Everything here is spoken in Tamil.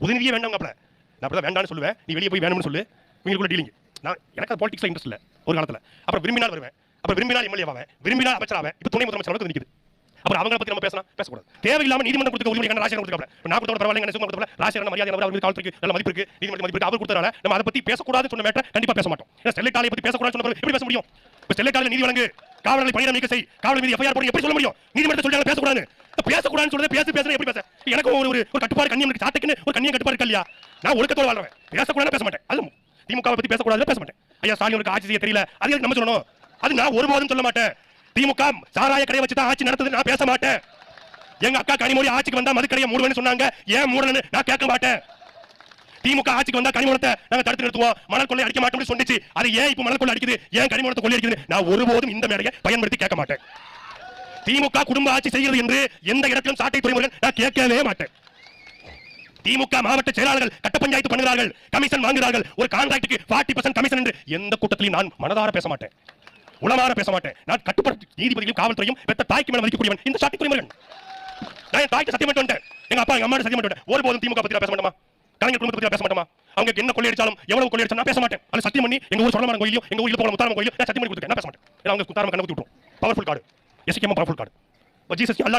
உதவியே வேண்டாம்ங்கப்பல. நான் அப்படி வேண்டாம்னு சொல்லுவேன், நீ வெளியே போய் வேணும்னு சொல்லு, இவங்களுக்குள்ள டீலிங். நான் எனக்கு அது பாலிடிக்ஸ்ல இன்ட்ரெஸ்ட் இல்லை ஒரு காலத்தில். அப்புறம் விரும்பினால் வருவேன், அப்புறம் விரும்பினால் எம்எல்ஏ ஆவேன், விரும்பினால் அமைச்சராவேன், இப்போ துணை முதலமைச்சர் நிற்குது. அப்புறம் அவங்களை பத்தி நம்ம பேசலாம் பேசக்கூடாது. தேவையில்லாம நீதிமன்றம் கொடுத்த உரிமை ராஜேந்திரன் கொடுத்தாங்க. நான் கொடுத்த பரவாயில்லை, சும்மா கொடுத்தல ராஜேந்திரன் மரியாதை அவருக்கு காலத்துக்கு நல்ல மதிப்பு இருக்கு, நீதிமன்ற மதிப்பு இருக்கு. அவர் கொடுத்ததால நம்ம அதை பத்தி பேசக்கூடாதுன்னு சொன்ன மேட்டர் கண்டிப்பா பேச மாட்டோம். ஏன்னா ஸ்டெர்லைட் ஆலையை பத்தி பேசக்கூடாதுன்னு சொன்ன எப்படி பேச முடியும்? இப்போ ஸ்டெர்லைட் ஆலை நீதி வழங்கு, காவலர்களை பணியிடம் நீக்க செய், காவலர் மீது எஃப்ஐஆர் போடுங்க, எப்படி சொல்ல முடியும்? நீதிமன்றத்தை சொல்லிட்டாங்க பேசக்கூடாது. பேசக்கூடாதுன்னு சொல்றது பேச எப்படி பேச? எனக்கு ஒரு கட்டுப்பாடு கண்ணியம் இருக்கு, சாட்டுக்குன்னு ஒரு கண்ணியம் கட்டுப்பாடு இருக்கு இல்லையா? நான் ஒழுக்கத்தோட வாழ்றேன், பேசக்கூடாது பேச மாட்டேன். அது திமுகவை பத்தி பேசக்கூடாது பேச மாட்டேன். ஐயா ஸ்டாலினுக்கு ஆட்சி செய்ய தெரியல, அது நம்ம சொல்லணும். அது நான் ஒருபோதும் சொல்ல மாட்டேன். திமுக சாராய கடையை வச்சு தான் ஆட்சி நடத்துது, நான் பேச மாட்டேன். எங்க அக்கா கனிமொழி ஆட்சிக்கு வந்தா மதுக்கடையை மூடுவேன்னு சொன்னாங்க, ஏன் மூடலன்னு நான் கேட்க மாட்டேன். திமுக ஆட்சிக்கு வந்தா கனிமூலத்தை நாங்க தடுத்து நிறுத்துவோம், மணல் கொள்ளை அடிக்க மாட்டோம்னு சொன்னிச்சு, அது ஏன் இப்ப மணல் கொள்ளை அடிக்குது, ஏன் கனிமூலத்தை கொள்ளை அடிக்குது, நான் ஒருபோதும் இந்த மேடையை பயன்படுத்தி கேட்க மாட்டேன். திமுக குடும்ப ஆட்சி செய்கிறது என்று எந்த இடத்திலும் சாட்டை துறைமுருகன் நான் கேட்கவே மாட்டேன். திமுக மாவட்ட செயலாளர்கள் கட்ட பஞ்சாயத்து பண்ணுகிறார்கள், கமிஷன் வாங்குகிறார்கள், ஒரு கான்ட்ராக்டுக்கு 40% கமிஷன் என்று எந்த கூட்டத்திலும் நான் மனதார பேச மாட்டேன், உளமாற பேச மாட்டேன். நான் கட்டுப்பாட்டு நீதிபதியும் காவல்துறையும் பெற்ற தாய்க்கு மேல மதிக்கக்கூடியவன் இந்த சாட்டை துறைமுருகன். நான் என் தாய்க்கு சத்தியம் பண்ணிட்டு எங்க அப்பா எங்க அம்மா சத்தியம் பண்ணிட்டு ஒருபோதும் திமுக பத்தி பேச மாட்டோமா, கலைஞர் குடும்பத்தை பத்தி பேச மாட்டோமா, அவங்க என்ன கொள்ளையடிச்சாலும் எவ்வளவு கொள்ளையடிச்சாலும் நான் பேச மாட்டேன். அது சத்தியம் பண்ணி எங்க ஊர் சொன்னமரம் கோயிலையும் எங்க ஊர்ல போன முத்தாரம் கோயிலையும் நான் சத்தியம் பண்ணி கொடுத்துருக்கேன், நான் பேச மாட்டேன். ஏன்னா அவங்க குத்தாரம் கண்ணு ஊத்தி விட்டுரும். பவர்ஃபுல் கார்டு, எஸ்கேமா பவர்ஃபுல் கார்டு. ஜீசஸ் அல்லா